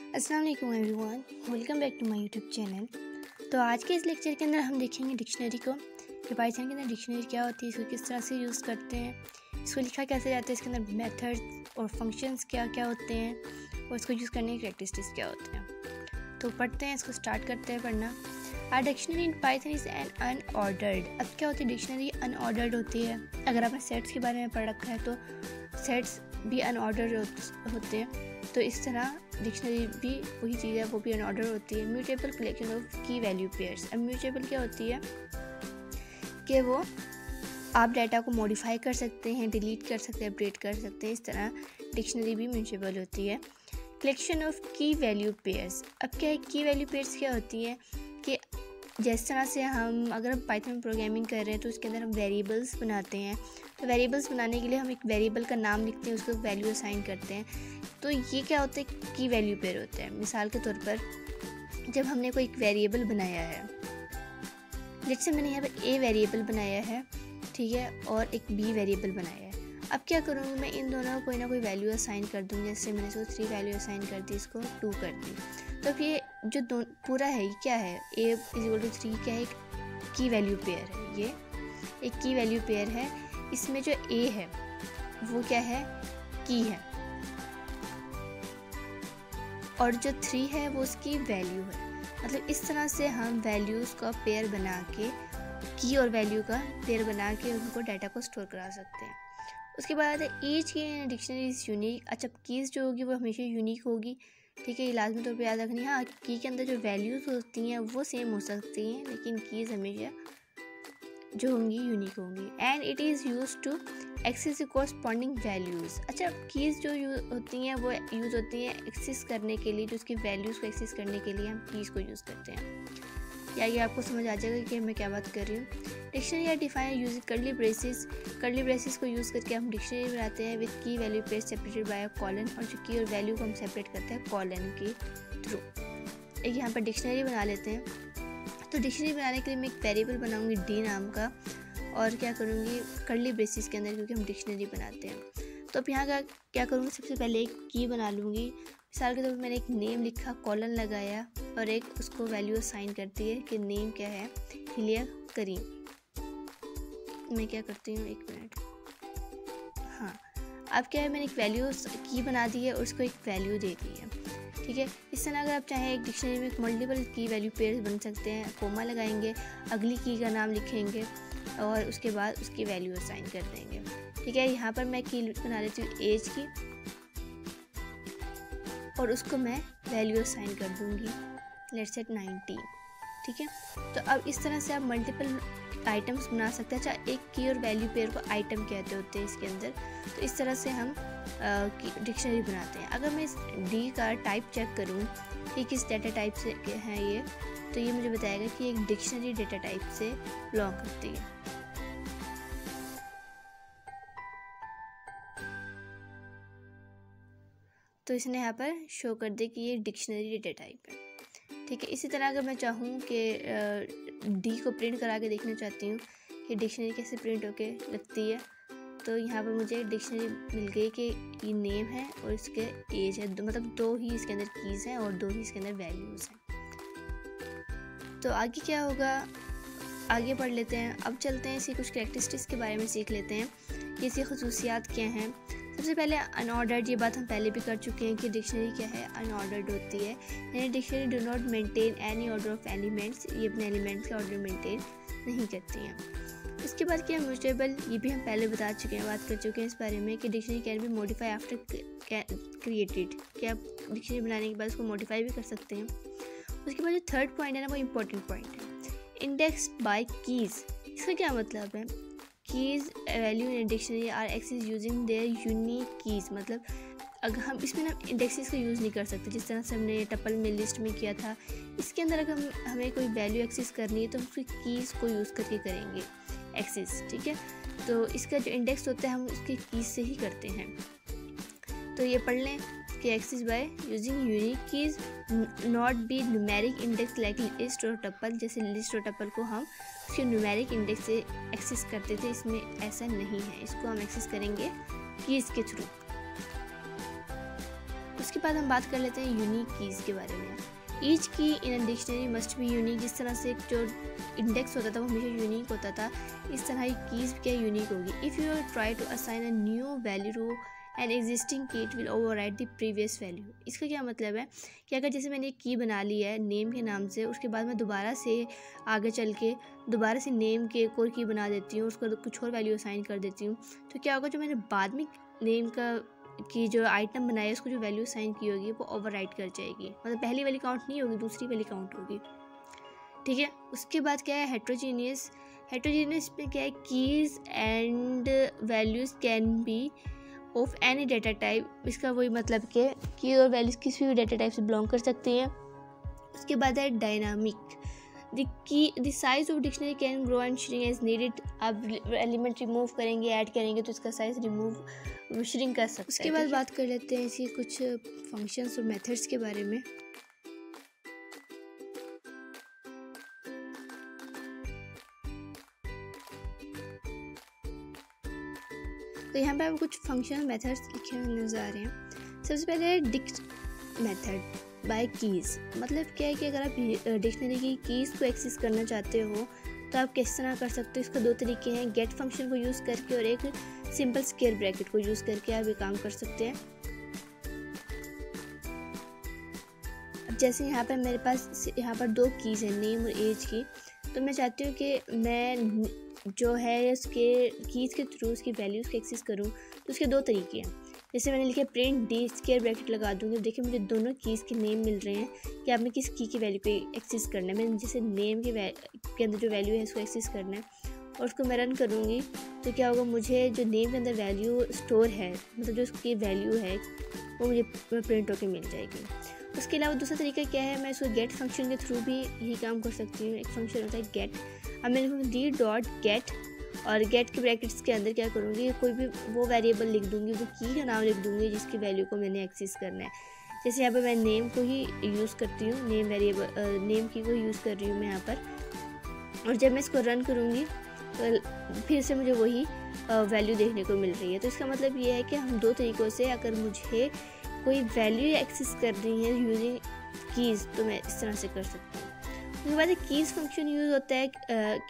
अस्सलाम वालेकुम everyone, welcome back to my YouTube channel. तो आज के इस लेक्चर के अंदर हम देखेंगे डिक्शनरी को, कि पाइथन के अंदर डिक्शनरी क्या होती है, इसको किस तरह से यूज़ करते हैं, इसको लिखा कैसे जाता है, इसके अंदर मेथड्स और फंक्शंस क्या क्या होते हैं और इसको यूज़ करने के कैरेक्टरिस्टिक्स क्या होते हैं। तो पढ़ते हैं, इसको स्टार्ट करते हैं पढ़ना। Our dictionary in Python is an unordered. अब क्या होती है, डिक्शनरी अनऑर्डर्ड होती है। अगर आपने सेट्स के बारे में पढ़ रखा है तो सेट्स भी अनऑर्डर्ड होते हैं, तो इस तरह डिक्शनरी भी वही चीज़ है, वो भी अनऑर्डर होती है। म्यूटेबल कलेक्शन ऑफ की वैल्यू पेयर्स। अब म्यूटेबल क्या होती है कि वो आप डाटा को मॉडिफाई कर सकते हैं, डिलीट कर सकते हैं, अपडेट कर सकते हैं, इस तरह डिक्शनरी भी म्यूटेबल होती है। कलेक्शन ऑफ की वैल्यू पेयर्स। अब क्या है, की वैल्यू पेयर्स क्या होती है कि जिस तरह से हम अगर हम पाइथन में प्रोग्रामिंग कर रहे हैं तो उसके अंदर हम वेरिएबल्स बनाते हैं, तो वेरिएबल्स बनाने के लिए हम एक वेरिएबल का नाम लिखते हैं, उसको वैल्यू असाइन करते हैं। तो ये क्या होता है, की वैल्यू पेयर होता है। मिसाल के तौर पर जब हमने कोई एक वेरिएबल बनाया है, जैसे मैंने यहाँ पर ए वेरिएबल बनाया है, ठीक है, और एक बी वेरिएबल बनाया है। अब क्या करूँगी, मैं इन दोनों को कोई ना कोई वैल्यू असाइन कर दूँगी। जैसे मैंने इसको 3 वैल्यू असाइन कर दी, इसको 2 कर दी। तो अब ये जो पूरा है ये क्या है, a = 3 क्या है, एक की वैल्यू पेयर है। ये एक की वैल्यू पेयर है। इसमें जो a है वो क्या है, की है, और जो 3 है वो उसकी वैल्यू है। मतलब इस तरह से हम वैल्यूज़ का पेयर बना के, की और वैल्यू का पेयर बना के उनको डाटा को स्टोर करा सकते हैं। उसके बाद ईच की डिक्शनरी इज़ यूनिक। अच्छा, कीज़ जो होगी वो हमेशा यूनिक होगी, ठीक है, ये लाजमी तौर पे याद रखनी है। हाँ, की के अंदर जो वैल्यूज़ होती हैं वो सेम हो सकती हैं, लेकिन कीज़ हमेशा जो होंगी यूनिक होंगी। And it is use to access corresponding values. अच्छा, कीज़ जो होती हैं वो यूज़ होती हैं एक्सेस करने के लिए, जो उसकी वैल्यूज़ को एक्सेस करने के लिए हम कीज़ को यूज़ करते हैं। या ये आपको समझ आ जाएगा कि मैं क्या बात कर रही हूँ। डिक्शनरी या define using curly braces. Curly braces को यूज़ करके हम डिक्शनरी बनाते हैं विद की value pair separated by colon, और जो की और वैल्यू को हम सेपरेट करते हैं कॉलन के थ्रू। एक यहाँ पर डिक्शनरी बना लेते हैं। तो डिक्शनरी बनाने के लिए मैं एक वेरिएबल बनाऊंगी डी नाम का, और क्या करूँगी, कर्ली ब्रेसेस के अंदर, क्योंकि हम डिक्शनरी बनाते हैं। तो अब यहाँ का क्या करूँगी, सबसे पहले एक की बना लूँगी। मिसाल के तौर पर मैंने एक नेम लिखा, कॉलन लगाया, और एक उसको वैल्यू असाइन करती है कि नेम क्या है, हिलिया करीम। मैं क्या करती हूँ, एक मिनट, हाँ, अब क्या है, मैंने एक वैल्यू की बना दी है और उसको एक वैल्यू दे दी है, ठीक है। इस तरह अगर आप चाहें एक डिक्शनरी में एक मल्टीपल की वैल्यू पेयर्स बन सकते हैं। कोमा लगाएंगे, अगली की का नाम लिखेंगे और उसके बाद उसकी वैल्यू असाइन कर देंगे, ठीक है। यहाँ पर मैं की बना लेती हूँ एज की, और उसको मैं वैल्यू असाइन कर दूँगी, लेट्स सेट 19, ठीक है। तो अब इस तरह से आप मल्टीपल आइटम्स बना सकते हैं। अच्छा, एक की और वैल्यू पेयर को आइटम कहते होते हैं इसके अंदर। तो इस तरह से हम डिक्शनरी बनाते हैं। अगर मैं इस डी का टाइप चेक करूं कि किस डेटा टाइप से है ये, तो ये मुझे बताएगा कि एक डिक्शनरी डेटा टाइप से बिलोंग करती है। तो इसने यहाँ पर शो कर दे कि ये डिक्शनरी डेटा टाइप है, ठीक है। इसी तरह अगर मैं चाहूँ कि डी को प्रिंट करा के देखना चाहती हूँ कि डिक्शनरी कैसे प्रिंट होके लगती है, तो यहाँ पर मुझे डिक्शनरी मिल गई कि ये नेम है और इसके एज है, मतलब 2 ही इसके अंदर कीज़ हैं और 2 ही इसके अंदर वैल्यूज़ हैं। तो आगे क्या होगा, आगे पढ़ लेते हैं। अब चलते हैं, इसी कुछ कैरेक्टरिस्टिक्स के बारे में सीख लेते हैं कि इसकी खसूसियात क्या हैं। सबसे पहले अनऑर्डर्ड, ये बात हम पहले भी कर चुके हैं कि डिक्शनरी क्या है, अनऑर्डर्ड होती है। यानी dictionary do not maintain any order of elements, ये अपने एलिमेंट्स का ऑर्डर मेंटेन नहीं करती हैं। उसके बाद क्या, म्यूटेबल, ये भी हम पहले बता चुके हैं, बात कर चुके हैं इस बारे में कि dictionary can be modify after created, कि आप डिक्शनरी बनाने के बाद उसको मॉडिफाई भी कर सकते हैं। उसके बाद जो थर्ड पॉइंट है ना, वो इम्पोर्टेंट पॉइंट है, इंडेक्स्ड बाय कीज़। इसका क्या मतलब है, keys value in dictionary are access using their unique keys. मतलब अगर हम इसमें ना इंडेक्सेस का यूज़ नहीं कर सकते, जिस तरह से हमने टपल में लिस्ट में किया था। इसके अंदर अगर हमें कोई वैल्यू एक्सेस करनी है तो हम उसकी कीज़ को यूज़ करके करेंगे एक्सेस, ठीक है। तो इसका जो इंडेक्स होता है हम उसकी कीज़ से ही करते हैं। तो ये पढ़ लें कि access by using unique keys, not be numeric index like list और टपल। जैसे लिस्ट और टपल को हम उसके न्यूमेरिक इंडेक्स से एक्सेस करते थे, इसमें ऐसा नहीं है, इसको हम एक्सेस करेंगे कीज़ के थ्रू। उसके बाद हम बात कर लेते हैं यूनिक कीज़ के बारे में। Each key in a dictionary must be unique. जिस तरह से जो इंडेक्स होता था वो हमेशा यूनिक होता था, इस तरह की कीज़ क्या यूनिक होगी। If you try to assign a new value to an existing key it will override the previous value. इसका क्या मतलब है कि अगर जैसे मैंने एक की बना ली है नेम के नाम से, उसके बाद मैं दोबारा से आगे चल के दोबारा से नेम के एक और की बना देती हूँ, उसको कुछ और वैल्यू असाइन कर देती हूँ, तो क्या होगा, जो मैंने बाद में नेम का की जो आइटम बनाया है उसको जो वैल्यू असाइन की होगी वो ओवरराइड कर जाएगी। मतलब पहली वाली काउंट नहीं होगी, दूसरी वाली काउंट होगी, ठीक है। उसके बाद क्या है हेट्रोजीनियस। हेट्रोजीनियस में क्या है, keys and values can be of any data type. इसका वही मतलब कि की और वैल्यूज़ किसी भी डेटा टाइप से बिलोंग कर सकती हैं। उसके बाद है dynamic. The size of dictionary can grow and shrink as needed. आप एलिमेंट रिमूव करेंगे, ऐड करेंगे तो इसका साइज रिमूव श्रिंक कर सकते हैं। उसके बाद बात कर लेते हैं इसके कुछ फंक्शंस और मेथड्स के बारे में। तो यहाँ पे आपको कुछ फंक्शनल मेथड्स लिखे हुए नज़र आ रहे हैं। सबसे पहले है डिक्ट मेथड बाय कीज़। मतलब क्या है कि अगर आप डिक्शनरी की कीज़ को एक्सेस करना चाहते हो तो आप किस तरह कर सकते हो। इसका दो तरीके हैं, गेट फंक्शन को यूज़ करके और एक सिंपल स्क्वायर ब्रैकेट को यूज़ करके आप ये काम कर सकते हैं। अब जैसे यहाँ पर मेरे पास यहाँ पर दो कीज़ हैं, नेम और एज की, तो मैं चाहती हूँ कि मैं जो है उसके कीज़ के थ्रू उसकी वैल्यूज़ को एक्सेस करूँ। तो उसके दो तरीके हैं। जैसे मैंने लिखा प्रिंट डी स्क्वायर ब्रैकेट लगा दूँगी, देखिए मुझे दोनों कीज़ के नेम मिल रहे हैं कि आपने किस की वैल्यू पे एक्सेस करना है। मैंने जैसे नेम के अंदर जो वैल्यू है उसको एक्सेस करना है और उसको मैं रन करूँगी तो क्या होगा, मुझे जो नेम के अंदर वैल्यू स्टोर है, मतलब जो उसकी वैल्यू है वो मुझे प्रिंट होकर मिल जाएगी। उसके अलावा दूसरा तरीका क्या है, मैं इसको गेट फंक्शन के थ्रू भी यही काम कर सकती हूँ। एक फंक्शन होता है गेट। अब मैं लिखूँगी डी डॉट गेट और गेट के ब्रैकेट्स के अंदर क्या करूँगी, कोई भी वो वेरिएबल लिख दूँगी, वो की का नाम लिख दूँगी जिसकी वैल्यू को मैंने एक्सेस करना है। जैसे यहाँ पर मैं नेम को ही यूज़ करती हूँ, नेम वेरिएबल नेम की को यूज़ कर रही हूँ मैं यहाँ पर। और जब मैं इसको रन करूँगी तो फिर से मुझे वही वैल्यू देखने को मिल रही है। तो इसका मतलब ये है कि हम दो तरीक़ों से, अगर मुझे कोई वैल्यू एक्सेस कर रही है यूजिंग कीज़, तो मैं इस तरह से कर सकती हूँ। उसके बाद एक कीज़ फंक्शन यूज़ होता है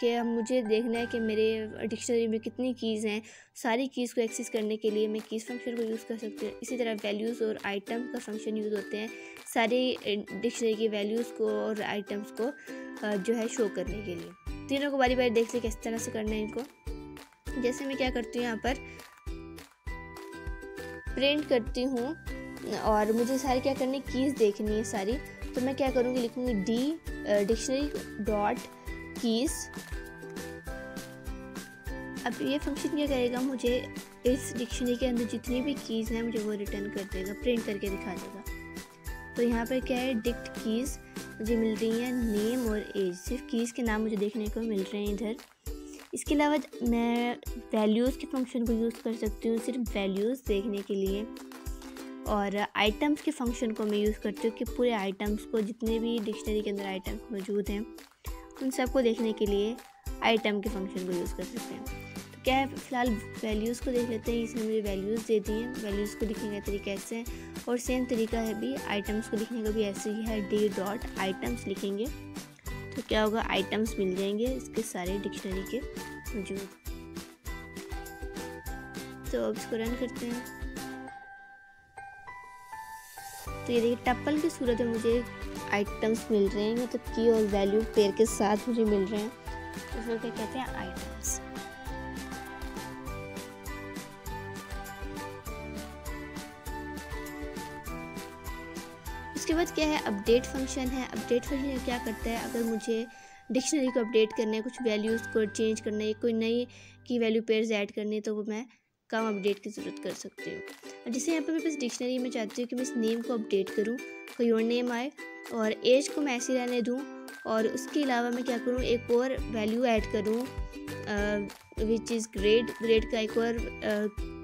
कि हम मुझे देखना है कि मेरे डिक्शनरी में कितनी कीज़ हैं। सारी कीज़ को एक्सेस करने के लिए मैं कीज़ फंक्शन को यूज़ कर सकती हूँ। इसी तरह वैल्यूज़ और आइटम का फंक्शन यूज़ होते हैं सारी डिक्शनरी की वैल्यूज़ को और आइटम्स को जो है शो करने के लिए। तीनों को बारी बारी देख ले किस तरह से करना है इनको। जैसे मैं क्या करती हूँ, यहाँ पर प्रिंट करती हूँ और मुझे सारी क्या करनी, कीज़ देखनी है सारी। तो मैं क्या करूँगी, लिखूँगी डी डिक्शनरी डॉट कीज़। अब ये फंक्शन क्या करेगा, मुझे इस डिक्शनरी के अंदर जितनी भी कीज़ हैं मुझे वो रिटर्न कर देगा, प्रिंट करके दिखा देगा। तो यहाँ पर क्या है, डिक्ट कीज़ मुझे मिल रही है नेम और एज, सिर्फ कीज़ के नाम मुझे देखने को मिल रहे हैं इधर। इसके अलावा मैं वैल्यूज़ के फंक्शन को यूज़ कर सकती हूँ सिर्फ वैल्यूज़ देखने के लिए। और आइटम्स के फंक्शन को मैं यूज़ करती हूँ कि पूरे आइटम्स को, जितने भी डिक्शनरी के अंदर आइटम्स मौजूद हैं उन सबको देखने के लिए आइटम के फंक्शन को यूज़ कर सकते हैं। तो क्या है, फ़िलहाल वैल्यूज़ को देख लेते हैं। इसने मुझे वैल्यूज़ दे दी हैं, वैल्यूज़ को लिखने का तरीका ऐसे है और सेम तरीका है भी आइटम्स को लिखने का भी ऐसे ही है। डी डॉट आइटम्स लिखेंगे तो क्या होगा, आइटम्स मिल जाएंगे इसके सारे डिक्शनरी के मौजूद। तो अब इसको रन करते हैं तो ये देखिए टप्पल की सूरत में मुझे आइटम्स मिल रहे हैं, मतलब की और वैल्यू पेयर के साथ मुझे मिल रहे हैं। तो फिर क्या कहते हैं, आइटम्स। उसके बाद क्या है, अपडेट फंक्शन है। अपडेट फंक्शन क्या करता है, अगर मुझे डिक्शनरी को अपडेट करना है, कुछ वैल्यूज़ को चेंज करना है, कोई नई की वैल्यू पेयर्स ऐड करनी है, तो वो मैं काम अपडेट की ज़रूरत कर सकती हूँ। जैसे यहाँ पर मेरे पास डिक्शनरी में चाहती हूँ कि मैं इस नेम को अपडेट करूँ, कोई और नेम आए और एज को मैं ऐसे रहने दूँ और उसके अलावा मैं क्या करूँ, एक और वैल्यू ऐड करूँ विच इज़ ग्रेड। ग्रेड का एक और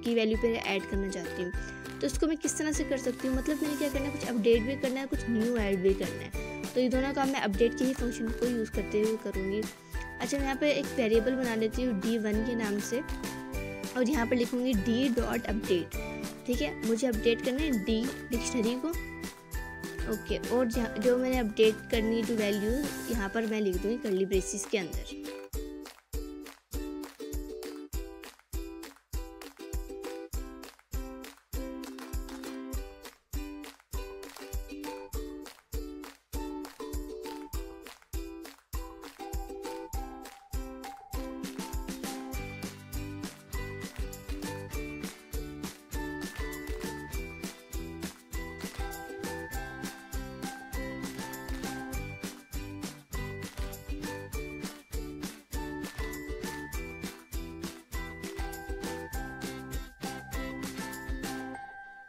की वैल्यू पे ऐड करना चाहती हूँ। तो उसको मैं किस तरह से कर सकती हूँ, मतलब मैंने क्या करना है, कुछ अपडेट भी करना है, कुछ न्यू ऐड भी करना है। तो ये दोनों काम मैं अपडेट के ही फंक्शन को यूज़ करते हुए करूँगी। अच्छा, मैं यहाँ पर एक वेरिएबल बना लेती हूँ D1 के नाम से और यहाँ पर लिखूँगी D डॉट अपडेट। ठीक है, मुझे अपडेट करना है डी डिक्शनरी को। ओके, और जो मैंने अपडेट करनी जो वैल्यू यहाँ पर मैं लिख दूँगी कर्ली ब्रेसिस के अंदर।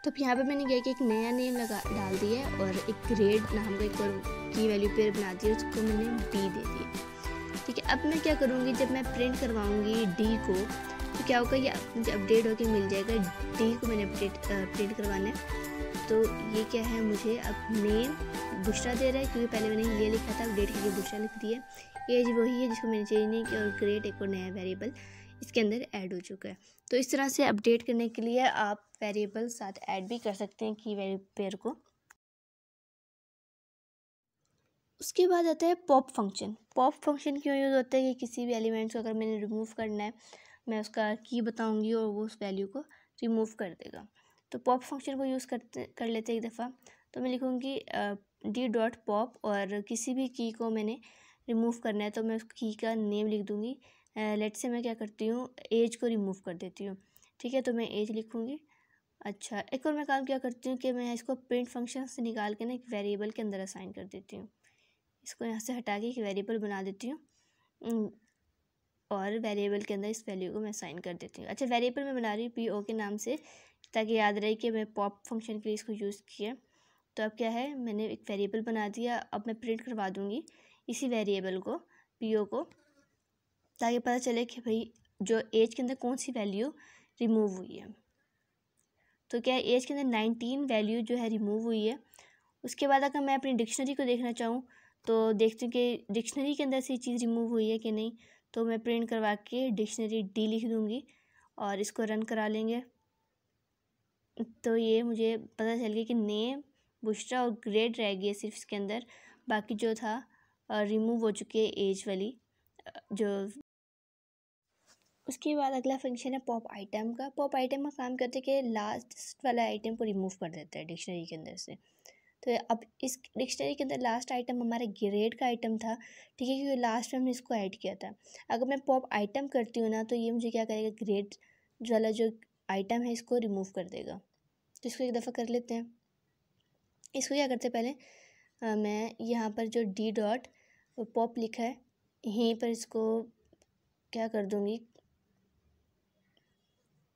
तो यहाँ पे मैंने क्या किया, एक नया नेम डाल दिया है और एक ग्रेड नाम का एक और की वैल्यू पेयर बना दिया, उसको मैंने बी दे दिया। ठीक है, अब मैं क्या करूँगी, जब मैं प्रिंट करवाऊँगी डी को तो क्या होगा, ये मुझे अपडेट होके मिल जाएगा। डी को मैंने प्रिंट करवाना है, तो ये क्या है, मुझे अब नेम बुशरा दे रहा है क्योंकि पहले मैंने ये लिखा था, अपडेट करके बुशरा लिख दिया। एज वही है जिसको मैंने चेंज नहीं किया, और ग्रेड एक और नया वेरिएबल इसके अंदर ऐड हो चुका है। तो इस तरह से अपडेट करने के लिए आप वेरिएबल साथ ऐड भी कर सकते हैं की वैल्यू पेयर को। उसके बाद आता है पॉप फंक्शन। पॉप फंक्शन क्यों यूज़ होता है कि किसी भी एलिमेंट्स को अगर मैंने रिमूव करना है, मैं उसका की बताऊंगी और वो उस वैल्यू को रिमूव कर देगा। तो पॉप फंक्शन को यूज़ कर लेते हैं एक दफ़ा। तो मैं लिखूँगी डी डॉट पॉप, और किसी भी की को मैंने रिमूव करना है तो मैं उस की का नेम लिख दूँगी। लेट से मैं क्या करती हूँ, एज को रिमूव कर देती हूँ। ठीक है, तो मैं एज लिखूँगी। अच्छा, एक और मैं काम क्या करती हूँ कि मैं इसको प्रिंट फंक्शन से निकाल के ना एक वेरिएबल के अंदर असाइन कर देती हूँ। इसको यहाँ से हटा के एक वेरिएबल बना देती हूँ और वेरिएबल के अंदर इस वैल्यू को मैं असाइन कर देती हूँ। अच्छा, वेरिएबल मैं बना रही हूँ पी ओ के नाम से, ताकि याद रहे कि मैं पॉप फंक्शन के लिए इसको यूज़ किया। तो अब क्या है, मैंने एक वेरिएबल बना दिया। अब मैं प्रिंट करवा दूँगी इसी वेरिएबल को, पी ओ को, ताकि पता चले कि भाई जो एज के अंदर कौन सी वैल्यू रिमूव हुई है। तो क्या है, एज के अंदर 19 वैल्यू जो है रिमूव हुई है। उसके बाद अगर मैं अपनी डिक्शनरी को देखना चाहूँ तो देखती हूँ कि डिक्शनरी के अंदर से ये चीज़ रिमूव हुई है कि नहीं। तो मैं प्रिंट करवा के डिक्शनरी डी लिख दूँगी और इसको रन करा लेंगे। तो ये मुझे पता चल गया कि नेम बुशरा और ग्रेड रह गई है सिर्फ इसके अंदर, बाकी जो था रिमूव हो चुकी है एज वाली जो। उसके बाद अगला फंक्शन है पॉप आइटम का। पॉप आइटम का काम करते कि लास्ट वाला आइटम को रिमूव कर देता है डिक्शनरी के अंदर से। तो अब इस डिक्शनरी के अंदर लास्ट आइटम हमारा ग्रेड का आइटम था, ठीक है, क्योंकि लास्ट में हमने इसको ऐड किया था। अगर मैं पॉप आइटम करती हूँ ना, तो ये मुझे क्या करेगा, ग्रेड वाला जो आइटम है इसको रिमूव कर देगा। तो इसको एक दफ़ा कर लेते हैं। इसको क्या करते हैं, पहले मैं यहाँ पर जो डी डॉट पॉप लिखा है यहीं पर इसको क्या कर दूँगी,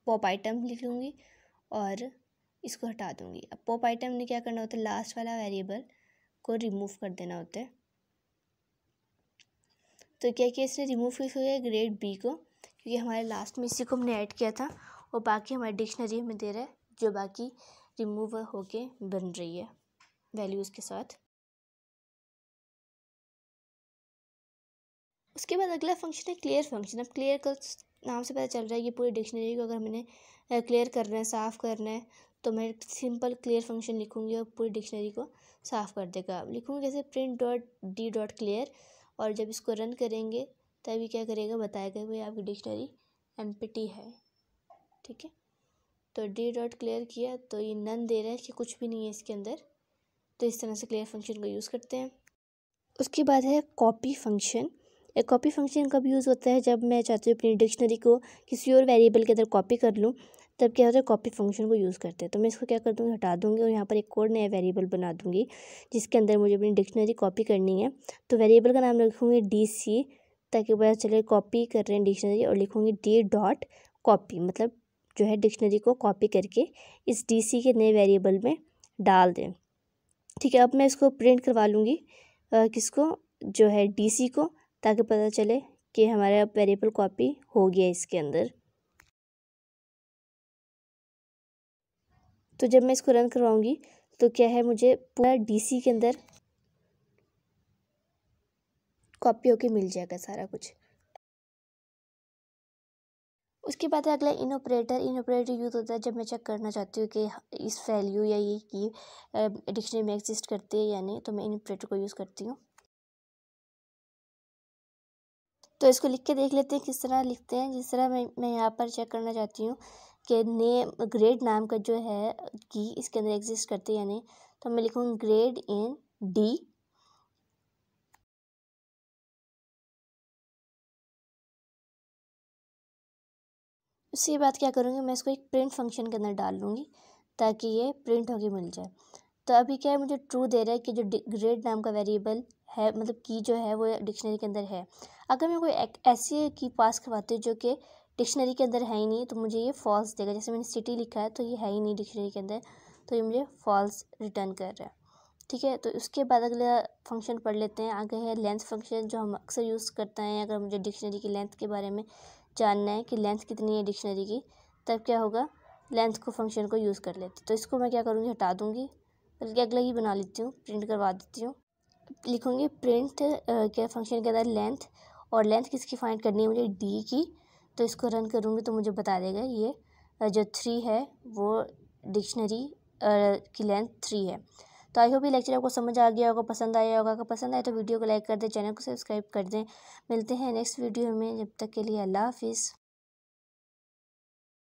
पॉप आइटम लिख लूँगी और इसको हटा दूँगी। अब पॉप आइटम ने क्या करना होता है, लास्ट वाला वेरिएबल को रिमूव कर देना होता है। तो क्या किया इसने, रिमूव किस हो गया, ग्रेड बी को, क्योंकि हमारे लास्ट में इसी को हमने ऐड किया था और बाकी हमारी डिक्शनरी में दे रहा है जो बाकी रिमूव होके बन रही है वैल्यूज़ के साथ। उसके बाद अगला फंक्शन है क्लियर फंक्शन। अब क्लियर का नाम से पता चल रहा है कि पूरी डिक्शनरी को अगर मैंने क्लियर करना है, साफ़ करना है, तो मैं सिंपल क्लियर फंक्शन लिखूँगी और पूरी डिक्शनरी को साफ़ कर देगा। लिखूँगी जैसे print dot D dot clear, और जब इसको रन करेंगे तभी क्या करेगा, बताएगा भाई आपकी डिक्शनरी एम्प्टी है। ठीक है, तो डी डॉट क्लियर किया तो ये नन दे रहा है कि कुछ भी नहीं है इसके अंदर। तो इस तरह से क्लियर फंक्शन को यूज़ करते हैं। उसके बाद है कॉपी फंक्शन। एक कॉपी फंक्शन कब यूज़ होता है, जब मैं चाहती हूँ अपनी डिक्शनरी को किसी और वेरिएबल के अंदर कॉपी कर लूँ, तब क्या होता है, कॉपी फंक्शन को यूज़ करते हैं। तो मैं इसको क्या कर दूँगी, हटा दूँगी और यहाँ पर एक और नया वेरिएबल बना दूँगी जिसके अंदर मुझे अपनी डिक्शनरी कॉपी करनी है। तो वेरिएबल का नाम लिखूँगी DC, ताकि पता चले कॉपी कर रहे हैं डिक्शनरी, और लिखूँगी डी डॉट कॉपी, मतलब जो है डिक्शनरी को कॉपी करके इस DC के नए वेरिएबल में डाल दें। ठीक है, अब मैं इसको प्रिंट करवा लूँगी किसको, जो है DC को, ताकि पता चले कि हमारा वेरिएबल कॉपी हो गया इसके अंदर। तो जब मैं इसको रन करवाऊँगी तो क्या है, मुझे पूरा DC के अंदर कॉपी होके मिल जाएगा सारा कुछ। उसके बाद अगला इन ऑपरेटर यूज़ होता है जब मैं चेक करना चाहती हूँ कि इस वैल्यू या ये की डिक्शनरी में एग्जिस्ट करती है या नहीं, तो मैं इन ऑपरेटर को यूज़ करती हूँ। तो इसको लिख के देख लेते हैं किस तरह लिखते हैं। जिस तरह मैं यहाँ पर चेक करना चाहती हूँ कि नेम ग्रेड नाम का जो है की इसके अंदर एग्जिस्ट करती है या नहीं, तो मैं लिखूँगी ग्रेड इन डी। उसके बाद क्या करूँगी, मैं इसको एक प्रिंट फंक्शन के अंदर डाल लूँगी ताकि ये प्रिंट होके मिल जाए। तो अभी क्या है, मुझे ट्रू दे रहा है कि जो ग्रेड नाम का वेरिएबल है, मतलब की जो है वो डिक्शनरी के अंदर है। अगर मैं कोई ऐसी की पास करवाती हूँ जो कि डिक्शनरी के अंदर है ही नहीं, तो मुझे ये फॉल्स देगा। जैसे मैंने सिटी लिखा है तो ये है ही नहीं डिक्शनरी के अंदर, तो ये मुझे फॉल्स रिटर्न कर रहा है। ठीक है, तो उसके बाद अगला फंक्शन पढ़ लेते हैं। आगे है लेंथ फंक्शन, जो हम अक्सर यूज़ करते हैं अगर मुझे डिक्शनरी की लेंथ के बारे में जानना है कि लेंथ कितनी है डिक्शनरी की, तब क्या होगा, लेंथ को फंक्शन को यूज़ कर लेते। तो इसको मैं क्या करूँगी, हटा दूँगी, बल्कि अगला ही बना लेती हूँ, प्रिंट करवा देती हूँ। लिखूँगी प्रिंट क्या फंक्शन के अंदर लेंथ, और लेंथ किसकी फाइंड करनी है मुझे, डी की। तो इसको रन करूँगी तो मुझे बता देगा ये जो 3 है वो डिक्शनरी की लेंथ 3 है। तो आई होप ये लेक्चर आपको समझ आ गया होगा, पसंद आया होगा। अगर पसंद आए तो वीडियो को लाइक कर दें, चैनल को सब्सक्राइब कर दें। मिलते हैं नेक्स्ट वीडियो में, जब तक के लिए अल्लाह हाफिज़।